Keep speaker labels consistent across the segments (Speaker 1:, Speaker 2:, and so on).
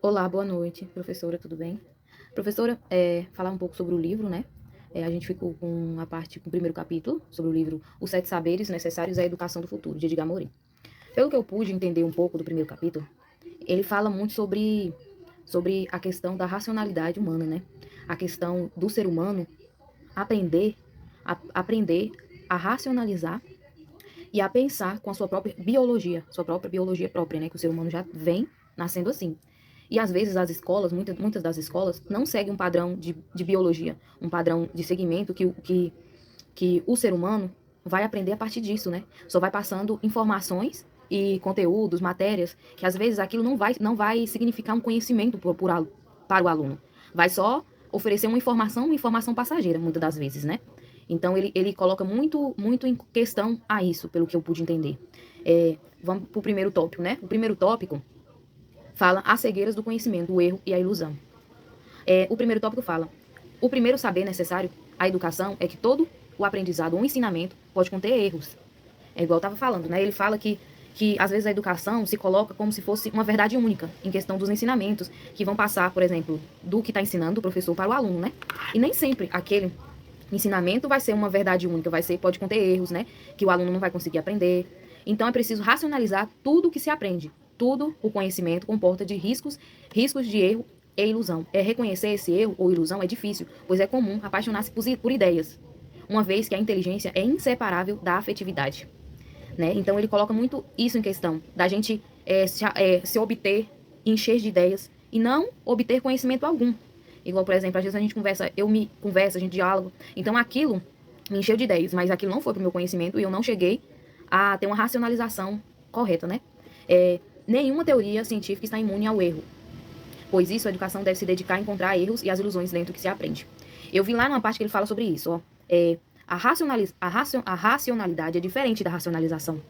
Speaker 1: Olá, boa noite, professora, tudo bem? Professora, falar um pouco sobre o livro, né? A gente ficou com a parte, com o primeiro capítulo, sobre o livro Os Sete Saberes Necessários à Educação do Futuro, de Edgar Morin. Pelo que eu pude entender um pouco do primeiro capítulo, ele fala muito sobre a questão da racionalidade humana, né? A questão do ser humano aprender aprender a racionalizar e a pensar com a sua própria biologia própria, né? Que o ser humano já vem nascendo assim. E às vezes as escolas, muitas das escolas, não seguem um padrão de biologia, um padrão de segmento que o ser humano vai aprender a partir disso, né? Só vai passando informações e conteúdos, matérias, que às vezes aquilo não vai significar um conhecimento para o aluno. Vai só oferecer uma informação passageira, muitas das vezes, né? Então ele coloca muito em questão a isso, pelo que eu pude entender. Vamos para o primeiro tópico, né? O primeiro tópico fala as cegueiras do conhecimento, o erro e a ilusão. O primeiro tópico fala: o primeiro saber necessário à educação é que todo o aprendizado ou ensinamento pode conter erros. É igual eu estava falando, né? Ele fala que às vezes a educação se coloca como se fosse uma verdade única em questão dos ensinamentos que vão passar, por exemplo, do que está ensinando o professor para o aluno, né? E nem sempre aquele ensinamento vai ser uma verdade única, pode conter erros, né? Que o aluno não vai conseguir aprender. Então é preciso racionalizar tudo o que se aprende. Tudo o conhecimento comporta de riscos de erro e ilusão. Reconhecer esse erro ou ilusão é difícil, pois é comum apaixonar-se por ideias, uma vez que a inteligência é inseparável da afetividade, né? Então ele coloca muito isso em questão, da gente se obter, encher de ideias e não obter conhecimento algum. Igual, por exemplo, às vezes a gente conversa, a gente diálogo. Então aquilo me encheu de ideias, mas aquilo não foi para o meu conhecimento e eu não cheguei a ter uma racionalização correta, né? Nenhuma teoria científica está imune ao erro, pois isso a educação deve se dedicar a encontrar erros e as ilusões dentro do que se aprende. Eu vi lá numa parte que ele fala sobre isso, ó. A racionalidade é diferente da racionalização.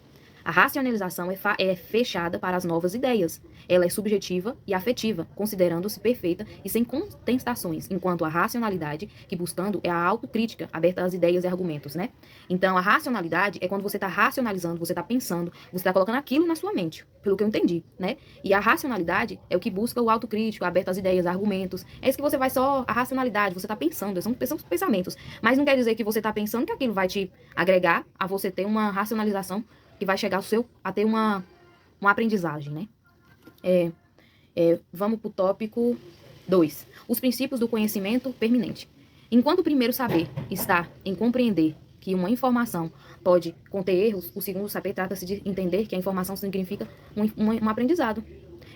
Speaker 1: A racionalização é fechada para as novas ideias. Ela é subjetiva e afetiva, considerando-se perfeita e sem contestações, enquanto a racionalidade, que buscando é a autocrítica, aberta às ideias e argumentos, né? Então, a racionalidade é quando você está racionalizando, você está pensando, você está colocando aquilo na sua mente, pelo que eu entendi, né? E a racionalidade é o que busca o autocrítico, aberto às ideias, argumentos. É isso que você vai só, a racionalidade, você está pensando, são pensamentos. Mas não quer dizer que você está pensando que aquilo vai te agregar a você ter uma racionalização que vai chegar a ter uma aprendizagem, né? Vamos para o tópico 2. Os princípios do conhecimento permanente. Enquanto o primeiro saber está em compreender que uma informação pode conter erros, o segundo saber trata-se de entender que a informação significa um aprendizado.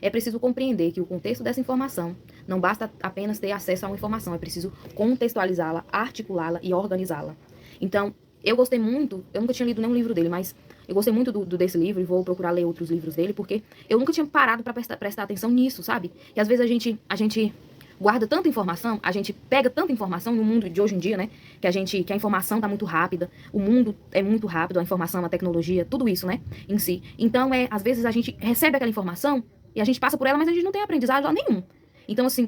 Speaker 1: É preciso compreender que o contexto dessa informação não basta apenas ter acesso a uma informação, é preciso contextualizá-la, articulá-la e organizá-la. Então, eu gostei muito, eu nunca tinha lido nenhum livro dele, mas eu gostei muito desse livro e vou procurar ler outros livros dele, porque eu nunca tinha parado para prestar atenção nisso, sabe? E às vezes a gente guarda tanta informação, a gente pega tanta informação no mundo de hoje em dia, né? Que a informação tá muito rápida, o mundo é muito rápido, a informação, a tecnologia, tudo isso, né? Em si. Então, às vezes a gente recebe aquela informação e a gente passa por ela, mas a gente não tem aprendizado nenhum. Então, assim,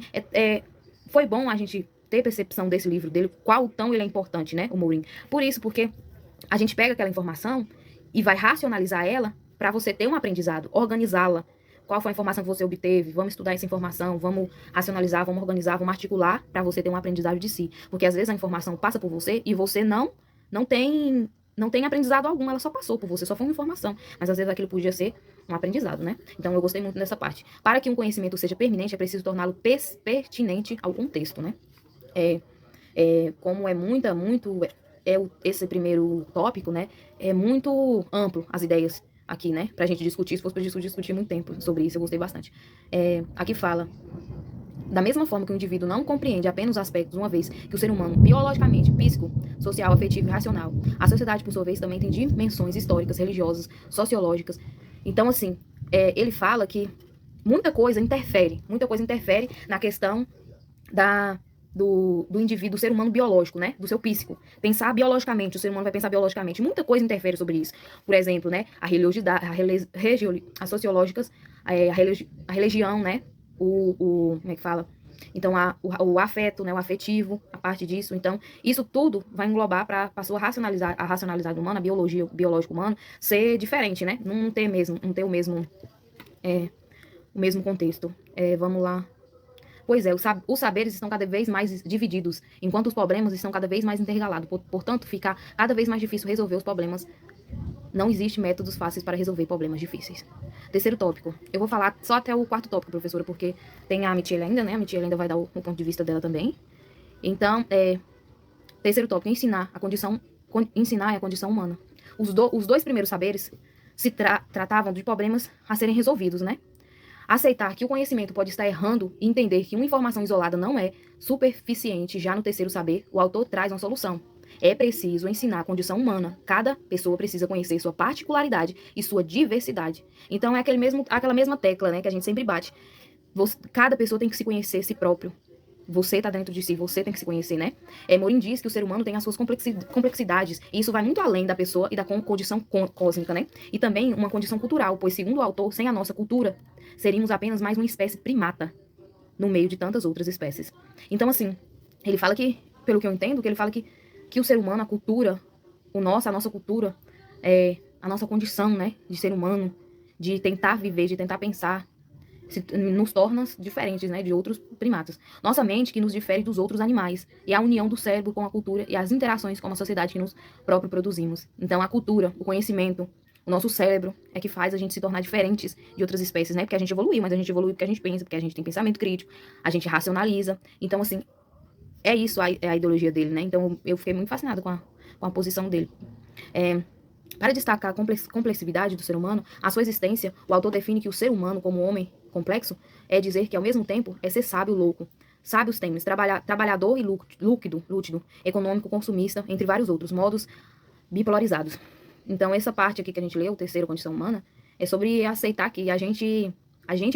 Speaker 1: foi bom a gente ter percepção desse livro dele, qual tão ele é importante, né? O Mourinho. Por isso, porque a gente pega aquela informação e vai racionalizar ela para você ter um aprendizado, organizá-la. Qual foi a informação que você obteve? Vamos estudar essa informação, vamos racionalizar, vamos organizar, vamos articular para você ter um aprendizado de si. Porque às vezes a informação passa por você e você não tem aprendizado algum, ela só passou por você, só foi uma informação. Mas às vezes aquilo podia ser um aprendizado, né? Então eu gostei muito dessa parte. Para que um conhecimento seja permanente, é preciso torná-lo pertinente ao contexto, né? Como esse primeiro tópico, né? É muito amplo as ideias aqui, né? Pra gente discutir, se fosse pra discutir muito tempo sobre isso, eu gostei bastante. Aqui fala: da mesma forma que o indivíduo não compreende apenas os aspectos, uma vez que o ser humano, biologicamente, psíquico, social, afetivo e racional, a sociedade, por sua vez, também tem dimensões históricas, religiosas, sociológicas. Então, assim, ele fala que muita coisa interfere na questão do indivíduo, do ser humano biológico, né? Do seu psíquico. Pensar biologicamente, o ser humano vai pensar biologicamente. Muita coisa interfere sobre isso. Por exemplo, né? As sociológicas, a religião, né? Como é que fala? Então, o afeto, né? O afetivo, a parte disso. Então, isso tudo vai englobar para a sua racionalidade humana, a biológica humana, ser diferente, né? Não ter o mesmo o mesmo contexto. Vamos lá. Pois é, os saberes estão cada vez mais divididos, enquanto os problemas estão cada vez mais intercalados. Portanto, fica cada vez mais difícil resolver os problemas. Não existe métodos fáceis para resolver problemas difíceis. Terceiro tópico. Eu vou falar só até o quarto tópico, professora, porque tem a Michelle ainda, né? A Michelle ainda vai dar o ponto de vista dela também. Então, terceiro tópico, ensinar é a condição humana. Os dois primeiros saberes se tratavam de problemas a serem resolvidos, né? Aceitar que o conhecimento pode estar errando e entender que uma informação isolada não é suficiente. Já no terceiro saber, o autor traz uma solução. É preciso ensinar a condição humana. Cada pessoa precisa conhecer sua particularidade e sua diversidade. Então é aquela mesma tecla, né, que a gente sempre bate. Cada pessoa tem que se conhecer si próprio. Você está dentro de si, você tem que se conhecer, né? Morin diz que o ser humano tem as suas complexidades, e isso vai muito além da pessoa e da condição cósmica, né? E também uma condição cultural, pois, segundo o autor, sem a nossa cultura, seríamos apenas mais uma espécie primata no meio de tantas outras espécies. Então, assim, ele fala que, pelo que eu entendo, que ele fala que o ser humano, a cultura, a nossa cultura, a nossa condição, né, de ser humano, de tentar viver, de tentar pensar, nos torna diferentes, né, de outros primatas. Nossa mente que nos difere dos outros animais, e a união do cérebro com a cultura e as interações com a sociedade que nos próprio produzimos. Então, a cultura, o conhecimento, o nosso cérebro é que faz a gente se tornar diferentes de outras espécies, né? Porque a gente evoluiu, mas a gente evoluiu porque a gente pensa, porque a gente tem pensamento crítico, a gente racionaliza. Então, assim, é isso a ideologia dele, né? Então, eu fiquei muito fascinada com a posição dele. Para destacar a complexidade do ser humano, a sua existência, o autor define que o ser humano, como homem complexo, é dizer que, ao mesmo tempo, é ser sábio louco. Sábios temes, trabalhador e lúcido, econômico, consumista, entre vários outros modos bipolarizados. Então, essa parte aqui que a gente leu, terceira condição humana, é sobre aceitar que a gente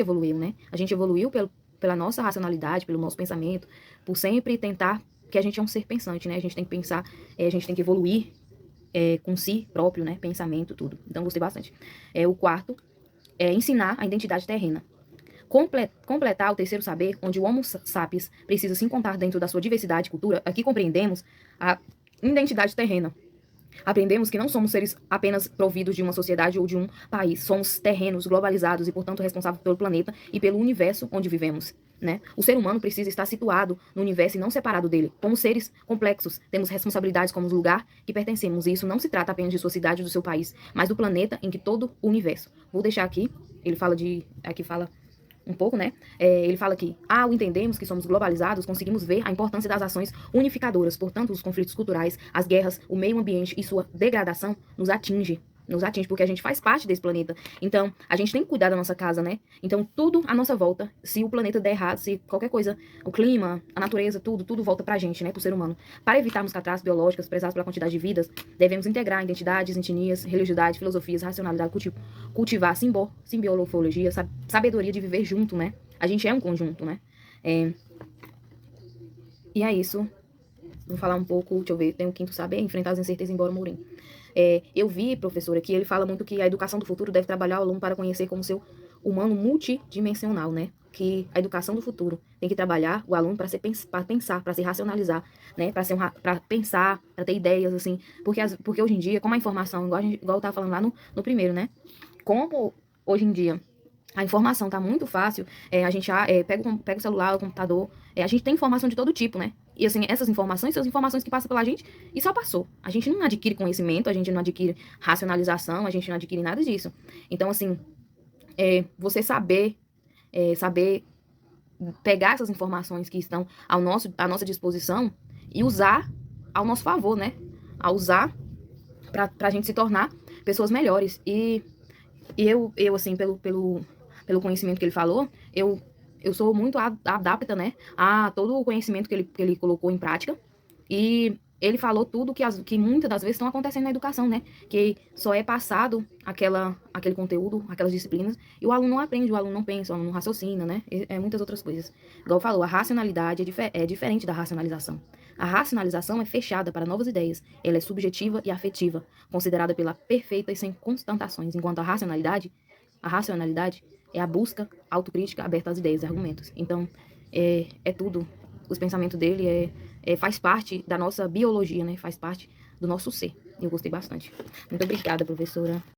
Speaker 1: evoluiu, né? A gente evoluiu pela nossa racionalidade, pelo nosso pensamento, por sempre tentar, que a gente é um ser pensante, né? A gente tem que pensar, a gente tem que evoluir com si próprio, né? Pensamento, tudo. Então, gostei bastante. O quarto é ensinar a identidade terrena. Completar o terceiro saber, onde o Homo sapiens precisa se encontrar dentro da sua diversidade e cultura, aqui compreendemos a identidade terrena. Aprendemos que não somos seres apenas providos de uma sociedade ou de um país. Somos terrenos globalizados e, portanto, responsáveis pelo planeta e pelo universo onde vivemos, né? O ser humano precisa estar situado no universo e não separado dele. Como seres complexos, temos responsabilidades como o lugar que pertencemos. E isso não se trata apenas de sua cidade ou do seu país, mas do planeta em que todo o universo. Vou deixar aqui, ele fala aqui fala um pouco, né? Ele fala que, ao entendermos que somos globalizados, conseguimos ver a importância das ações unificadoras. Portanto, os conflitos culturais, as guerras, o meio ambiente e sua degradação nos atinge, porque a gente faz parte desse planeta. Então, a gente tem que cuidar da nossa casa, né? Então, tudo à nossa volta, se o planeta der errado, se qualquer coisa, o clima, a natureza, tudo volta pra gente, né? Pro ser humano. Para evitarmos catástrofes biológicas prezadas pela quantidade de vidas, devemos integrar identidades, etnias, religiosidade, filosofias, racionalidade, cultivar simbiologia, sabedoria de viver junto, né? A gente é um conjunto, né? E é isso. Vou falar um pouco, deixa eu ver, tem o quinto saber, enfrentar as incertezas embora Morim. Eu vi, professora, que ele fala muito que a educação do futuro deve trabalhar o aluno para conhecer como seu humano multidimensional, né? Que a educação do futuro tem que trabalhar o aluno para pensar, para se racionalizar, né? Para pensar, para ter ideias, assim. Porque hoje em dia, como a informação, igual eu estava falando lá no primeiro, né? Como hoje em dia a informação tá muito fácil, a gente pega o celular, o computador, a gente tem informação de todo tipo, né? E assim, essas informações são as informações que passam pela gente e só passou. A gente não adquire conhecimento, a gente não adquire racionalização, a gente não adquire nada disso. Então, assim, você saber pegar essas informações que estão à nossa disposição e usar ao nosso favor, né? A usar pra gente se tornar pessoas melhores. E eu assim, pelo conhecimento que ele falou, eu sou muito adapta, né, a todo o conhecimento que ele colocou em prática. E ele falou tudo que muitas das vezes estão acontecendo na educação, né, que só é passado aquele conteúdo, aquelas disciplinas, e o aluno não aprende, o aluno não pensa, o aluno não raciocina, né, muitas outras coisas. Igual falou, a racionalidade é diferente da racionalização. A racionalização é fechada para novas ideias, ela é subjetiva e afetiva, considerada pela perfeita e sem constatações, enquanto a racionalidade é a busca autocrítica aberta às ideias e argumentos. Então, tudo. Os pensamentos dele faz parte da nossa biologia, né? Faz parte do nosso ser. Eu gostei bastante. Muito obrigada, professora.